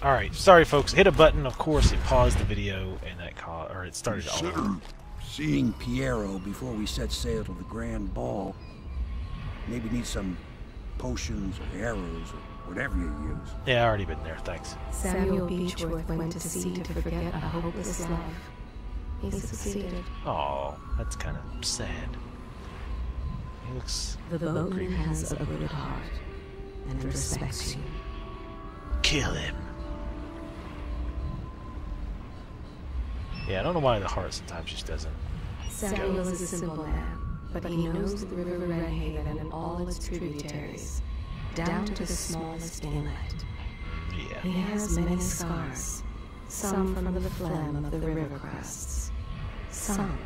Alright, sorry folks. Hit a button, of course it paused the video and that or it started Consider seeing Piero before we set sail to the grand ball. Maybe need some potions or arrows or whatever you use. Yeah, I already been there, thanks. Samuel Beechworth went to sea to forget a hopeless love. He succeeded. Oh, that's kind of sad. He looks... The boatman has a good heart and respects you. Kill him. Yeah, I don't know why the heart sometimes just doesn't. Samuel is a simple man, but he knows the river Redhaven and all its tributaries, down to the smallest inlet. Yeah. He has many scars, some from the phlegm of the river crests, some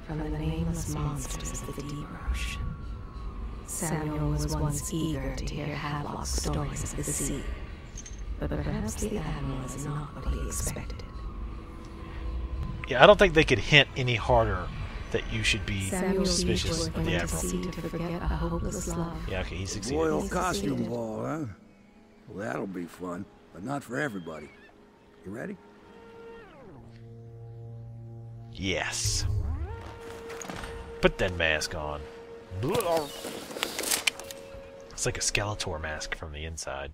from the nameless monsters of the deep ocean. Samuel was once eager to hear Hadlock's stories of the sea, but perhaps the Admiral is not what he expected. Yeah, I don't think they could hint any harder that you should be suspicious of the Admiral. To forget a hopeless love. Yeah, okay, he succeeded. Royal costume ball, huh? Well, that'll be fun, but not for everybody. You ready? Yes. Put that mask on. It's like a Skeletor mask from the inside.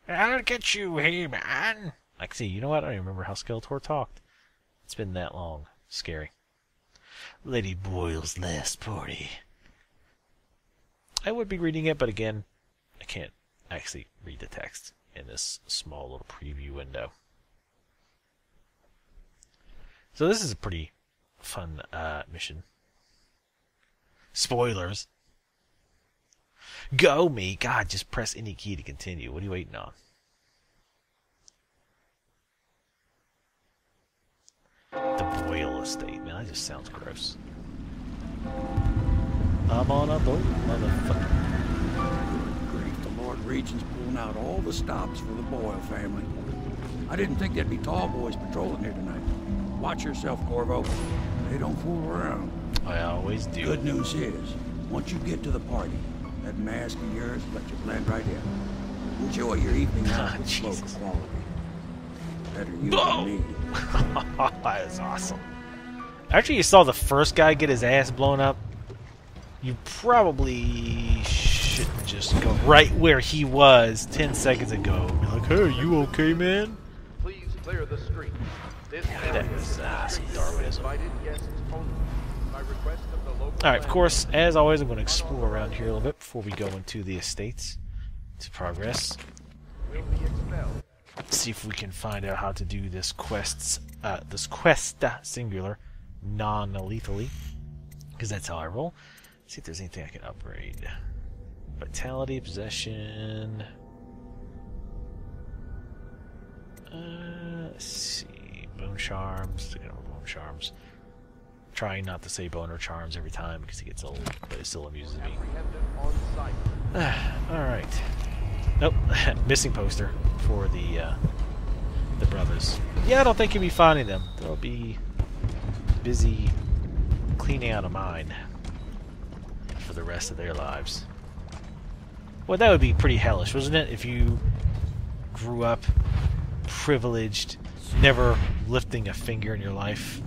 I'll get you, hey man. Actually, you know what? I don't even remember how Skeletor talked. It's been that long. Scary. Lady Boyle's last party. I would be reading it, but again, I can't actually read the text in this small little preview window. So this is a pretty fun mission. Spoilers. Go me! God, just press any key to continue. What are you waiting on? The Boyle estate, man, that just sounds gross. I'm on a boat, motherfucker. Grief, the Lord Regent's pulling out all the stops for the Boyle family. I didn't think there'd be tall boys patrolling here tonight. Watch yourself, Corvo. They don't fool around. I always do. Good news is, once you get to the party, that mask of yours will let you blend right in. Enjoy your evening out with local quality. Better you than me. That is awesome. After you saw the first guy get his ass blown up, you probably shouldn't just go right where he was 10 seconds ago. Be like, hey, you okay, man? Please clear the street. That was some Darwinism. Alright, of course, as always, I'm going to explore around here a little bit before we go into the estates to progress. See if we can find out how to do this quest singular non-lethally, because that's how I roll. See if there's anything I can upgrade. Vitality, possession. Let's see, bone charms. Look at all bone charms. Trying not to say boner charms every time because it gets old, but it still amuses me. Alright. Nope, missing poster for the brothers. Yeah, I don't think you'll be finding them. They'll be busy cleaning out a mine for the rest of their lives. Well, that would be pretty hellish, wasn't it? If you grew up privileged, never lifting a finger in your life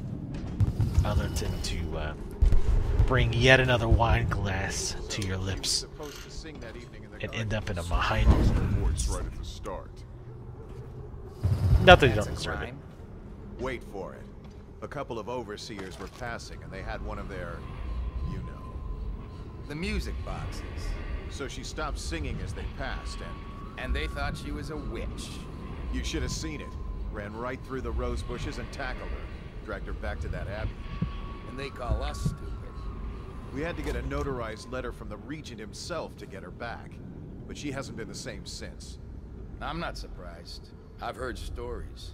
other than to bring yet another wine glass to your lips and end up in a mine. Right at the start. Not that you don't deserve it. Wait for it. A couple of overseers were passing, and they had one of their, you know, the music boxes. So she stopped singing as they passed, And they thought she was a witch. you should have seen it. Ran right through the rose bushes and tackled her. Dragged her back to that abbey. And they call us stupid. We had to get a notarized letter from the regent himself to get her back. But she hasn't been the same since. I'm not surprised. I've heard stories.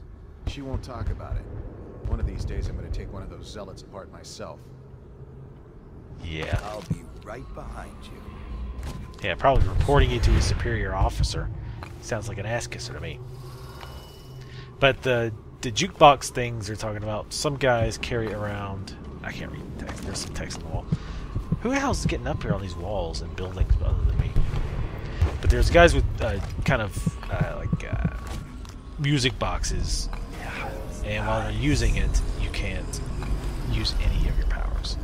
She won't talk about it. One of these days I'm gonna take one of those zealots apart myself. Yeah. I'll be right behind you. Yeah, probably reporting you to a superior officer. Sounds like an ass kisser to me. But the jukebox things they're talking about, some guys carry around... I can't read the text. There's some text on the wall. Who the hell's getting up here on these walls and buildings other than me? But there's guys with kind of music boxes, and while they're using it, you can't use any of your powers.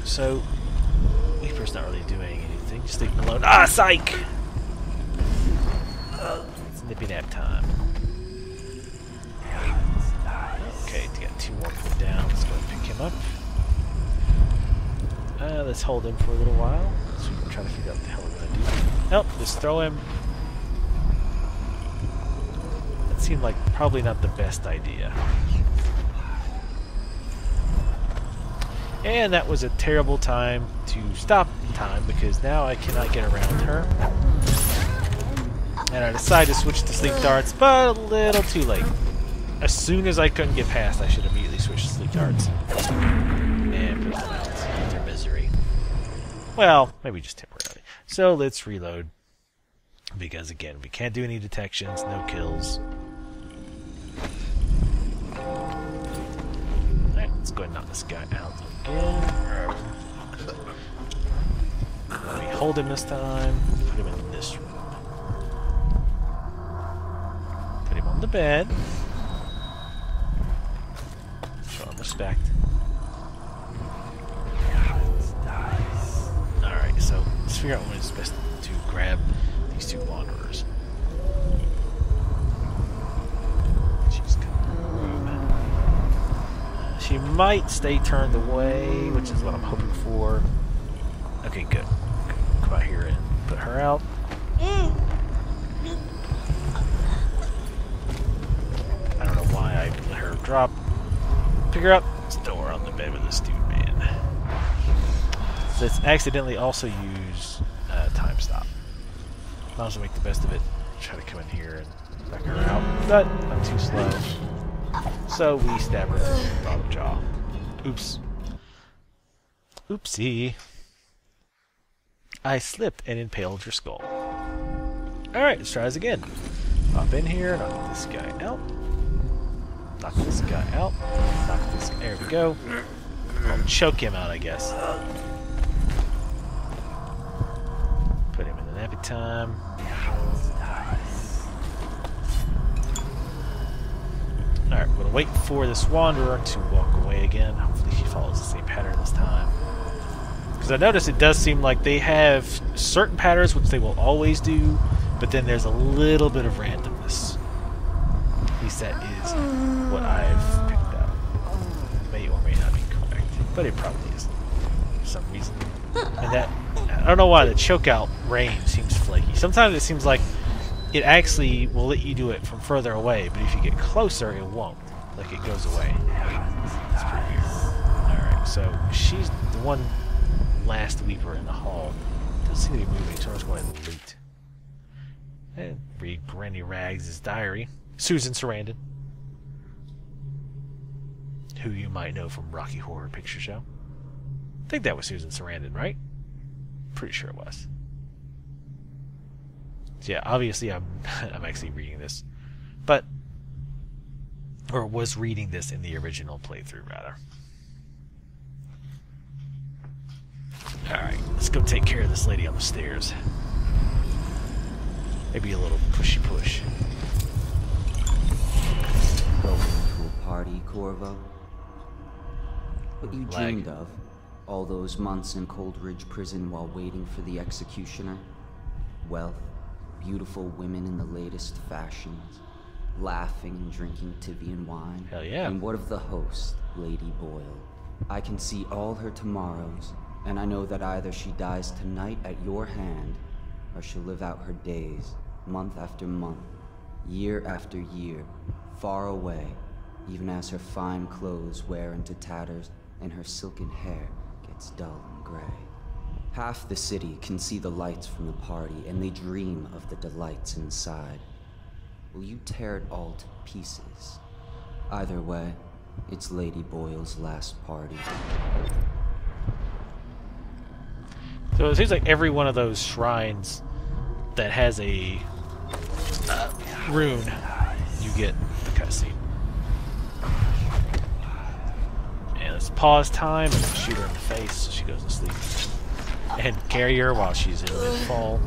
So, Weeper's not really doing anything, just leave him alone. Ah, psych! It's nippy nap time. Okay, got 2 more put down. Let's go and pick him up. Let's hold him for a little while. So we can try to figure out what the hell we're going to do. Nope, just throw him. That seemed like probably not the best idea. And that was a terrible time to stop time, because now I cannot get around her. And I decided to switch to sleep darts, but a little too late. As soon as I couldn't get past, I should immediately switch to sleep darts. And put them out of their misery. Well, maybe just temporarily. So let's reload. Because again, we can't do any detections, no kills. Alright, let's go ahead and knock this guy out again. Let me hold him this time. Put him in this room. Put him on the bed. Show him respect. Alright, so let's figure out when it's best to grab these 2 wanderers. She's coming in the room. She might stay turned away, which is what I'm hoping for. Okay, good. Come out here and put her out. I don't know why I let her drop. Pick her up. Still her on the bed with this dude, man. Let's accidentally also use time stop. Might as well make the best of it. Try to come in here and knock her out, but I'm too slow. So we stab her in the bottom jaw. Oops. Oopsie. I slipped and impaled your skull. Alright, let's try this again. Pop in here, knock this guy out. Knock this guy out. Knock this. There we go. I'll choke him out, I guess. Put him in the nappy time. Alright, we're gonna wait for this wanderer to walk away again. Hopefully she follows the same pattern this time. Because I notice it does seem like they have certain patterns which they will always do, but then there's a little bit of randomness. At least that is what I've picked up. May or may not be correct, but it probably is for some reason. And that, I don't know why the chokeout range seems flaky. Sometimes it seems like it actually will let you do it from further away, but if you get closer, it won't. Like it goes away. It's pretty weird. Alright, so she's the one last Weeper in the hall. Doesn't seem to be moving, so I'm just going to loot. And read Granny Rags' diary. Susan Sarandon, who you might know from Rocky Horror Picture Show. I think that was Susan Sarandon, right? Pretty sure it was. So yeah, obviously I'm actually reading this, or was reading this in the original playthrough, rather. Alright, let's go take care of this lady on the stairs. Maybe a little pushy push. Welcome to a party, Corvo. What you dreamed of, all those months in Coldridge Prison while waiting for the executioner. Wealth, beautiful women in the latest fashions, laughing and drinking Tivian wine. Hell yeah. And what of the host, Lady Boyle? I can see all her tomorrows, and I know that either she dies tonight at your hand, or she'll live out her days, month after month, year after year, far away, even as her fine clothes wear into tatters and her silken hair gets dull and gray. Half the city can see the lights from the party, and they dream of the delights inside. Will you tear it all to pieces? Either way, it's Lady Boyle's last party. So it seems like every one of those shrines that has a rune, you get the cutscene. And let's pause time and shoot her in the face so she goes to sleep. and carry her while she's in mid-fall.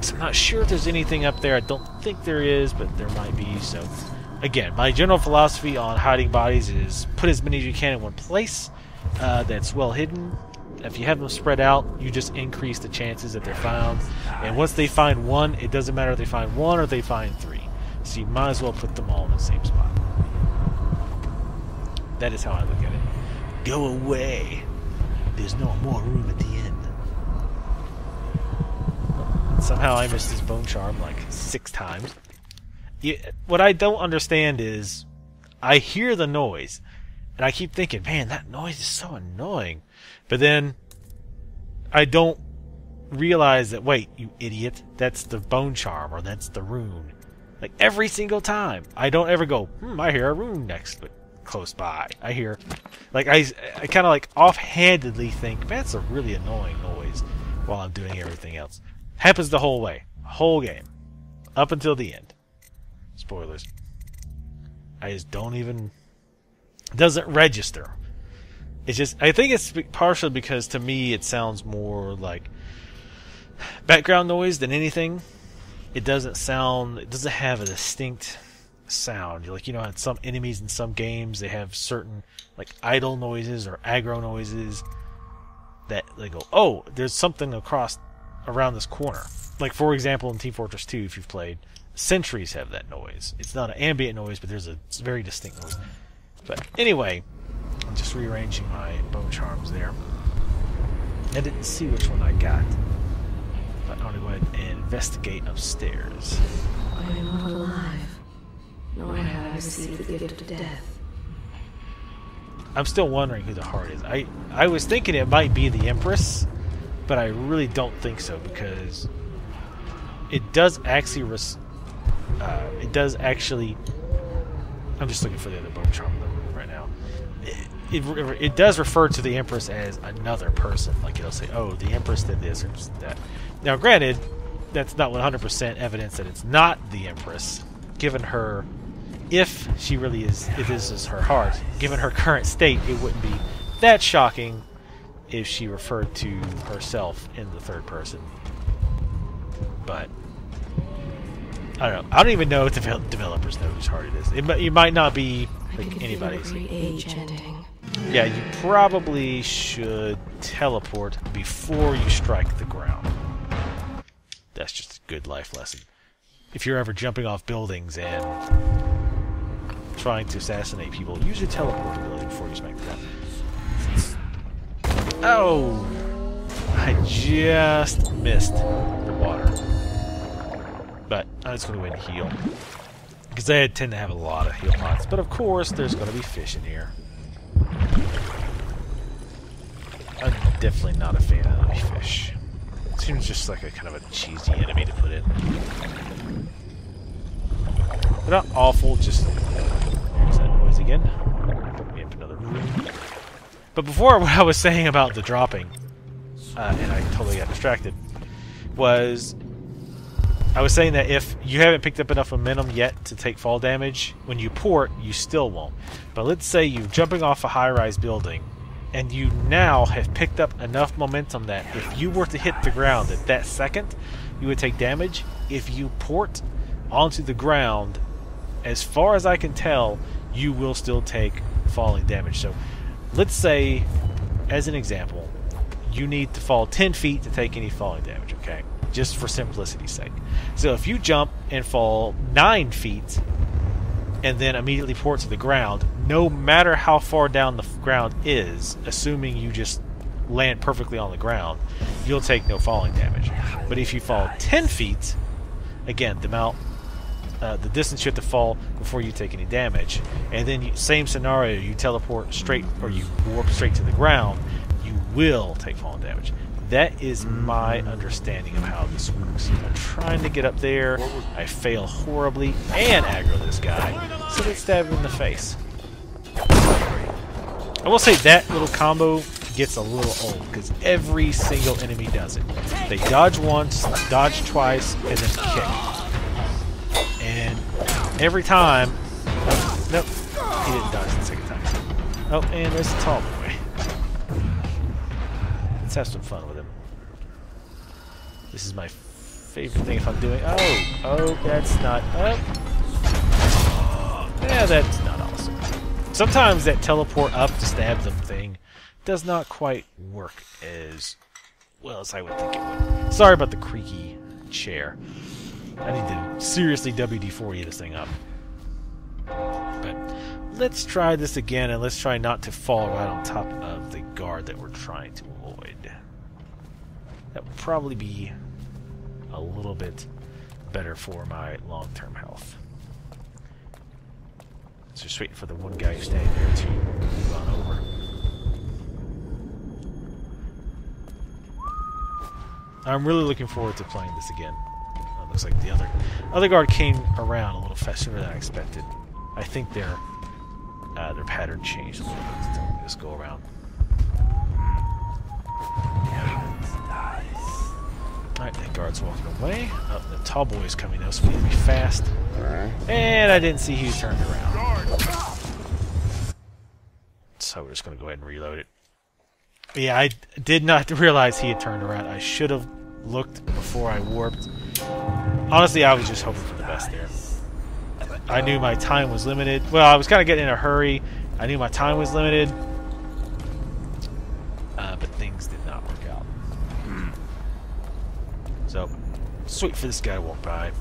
So I'm not sure if there's anything up there. I don't think there is, but there might be. So, again, my general philosophy on hiding bodies is put as many as you can in one place that's well hidden. If you have them spread out, you just increase the chances that they're found. And once they find one, it doesn't matter if they find one or if they find three. So you might as well put them all in the same spot. That is how I look at it. Go away. There's no more room at the end. Somehow I missed his bone charm like 6 times. What I don't understand is I hear the noise and I keep thinking, man, that noise is so annoying. But then I don't realize that, wait, you idiot, that's the bone charm or that's the rune. Like every single time. I don't ever go, I hear a rune next, but close by. I hear, like, I kind of like offhandedly think, man, that's a really annoying noise while I'm doing everything else. Happens the whole way. Whole game. Up until the end. Spoilers. I just don't even, doesn't register. It's just, I think it's partially because to me it sounds more like background noise than anything. It doesn't have a distinct sound. Like, you know, some enemies in some games, they have certain like idle noises or aggro noises that they go, oh, there's something around this corner. Like, for example, in Team Fortress 2, if you've played, sentries have that noise. It's not an ambient noise, but there's a very distinct noise. But anyway, I'm just rearranging my bone charms there. I didn't see which one I got, but I'm going to go ahead and investigate upstairs. I am not alive, nor have I received the gift of death. I'm still wondering who the heart is. I was thinking it might be the Empress, but I really don't think so, because it does actually I'm just looking for the other bone charm right now. It does refer to the Empress as another person. Like, it'll say, oh, the Empress did this or that. Now, granted, that's not 100% evidence that it's not the Empress, given her, if she really is, if this is her heart, given her current state, it wouldn't be that shocking if she referred to herself in the third person. But I don't know. I don't even know if the developers know whose heart it is. It might not be like anybody's. Yeah, you probably should teleport before you strike the ground. That's just a good life lesson. If you're ever jumping off buildings and trying to assassinate people, use your teleport ability before you smack the ground. Oh! I just missed the water. But I'm just going to go ahead and heal, because I tend to have a lot of heal pots. But of course, there's going to be fish in here. I'm definitely not a fan of enemy fish. It seems just like a kind of a cheesy enemy to put in. They're not awful, just... There's that noise again. Put me up another room. But before, what I was saying about the dropping, and I totally got distracted, was... I was saying that if you haven't picked up enough momentum yet to take fall damage, when you port, you still won't. But let's say you're jumping off a high-rise building, and you now have picked up enough momentum that if you were to hit the ground at that second, you would take damage. If you port onto the ground, as far as I can tell, you will still take falling damage. So let's say, as an example, you need to fall 10 feet to take any falling damage, okay? Just for simplicity's sake. So if you jump and fall 9 feet and then immediately port to the ground, no matter how far down the ground is, assuming you just land perfectly on the ground, you'll take no falling damage. But if you fall 10 feet, again, the distance you have to fall before you take any damage, and then same scenario, you teleport straight, or you warp straight to the ground, you will take falling damage. That is my understanding of how this works. I'm trying to get up there, I fail horribly, and aggro this guy, so let's stab him in the face. I will say that little combo gets a little old, because every single enemy does it. They dodge once, dodge twice, and then kick. And every time... Nope, he didn't dodge the second time. Oh, and there's the tall boy. have some fun with him. This is my favorite thing if I'm doing... Oh, that's not... Yeah, that's not awesome. Sometimes that teleport up to stab them thing does not quite work as well as I would think it would. Sorry about the creaky chair. I need to seriously WD-40 this thing up. But let's try this again, and let's try not to fall right on top of the guard that we're trying to avoid. That would probably be a little bit better for my long-term health. So just waiting for the one guy who's standing there to move on over. I'm really looking forward to playing this again. Looks like the other guard came around a little faster than I expected. I think their pattern changed a little bit. So let me just go around. Alright, that guard's walking away. Oh, the tall boy's coming though, so we need to be fast. And I didn't see he turned around. So we're just going to go ahead and reload it. But yeah, I did not realize he had turned around. I should have looked before I warped. Honestly, I was just hoping for the best there. I knew my time was limited. Well, I was kind of getting in a hurry. I knew my time was limited. But things did not work out. So, just wait for this guy to walk by.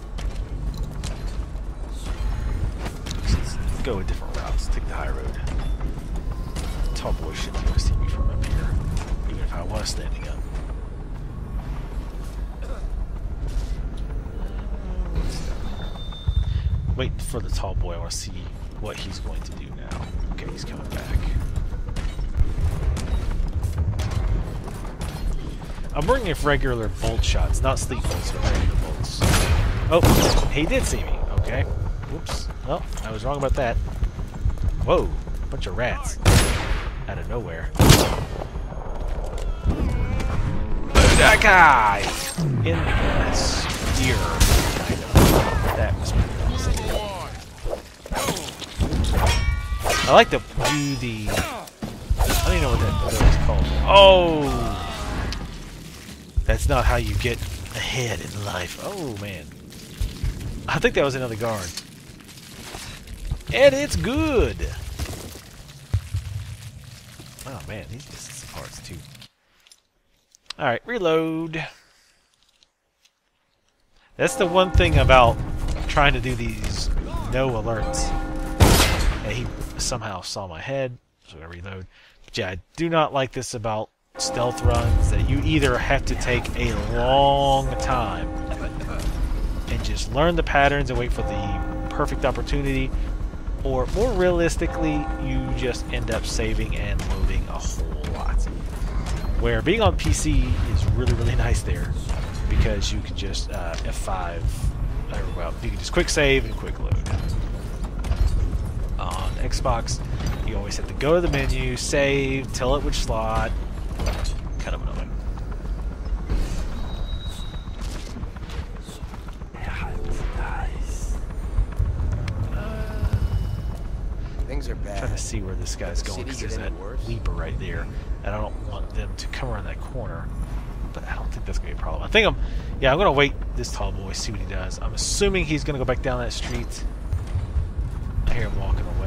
Let's go a different route. Let's take the high road. Tall boy shouldn't be able to see me from up here, even if I was standing up. Wait for the tall boy. I want to see what he's going to do now. Okay, he's coming back. I'm bringing in regular bolt shots, not sleep bolts, but regular bolts. Oh, he did see me. Okay. Whoops. Well, I was wrong about that. Whoa, bunch of rats out of nowhere. That guy in the spear. Kind of. That was pretty awesome. I like to do the... I don't even know what that is called. Oh! That's not how you get ahead in life. Oh, man. I think that was another guard. And it's good! Oh, man. These missing some parts, too. Alright, reload. That's the one thing about trying to do these no alerts. And he somehow saw my head, so I reload. But yeah, I do not like this about stealth runs, that you either have to take a long time and just learn the patterns and wait for the perfect opportunity, or more realistically, you just end up saving and loading a whole lot. Where being on PC is really, really nice there, because you can just F5, well, you can just quick save and quick load. On Xbox, you always have to go to the menu, save, tell it which slot. Kind of annoying. Things are bad. Trying to see where this guy's going, because there's that leaper right there, and I don't want them to come around that corner. But I don't think that's gonna be a problem. I think I'm gonna wait this tall boy, see what he does. I'm assuming he's gonna go back down that street. I hear him walking away.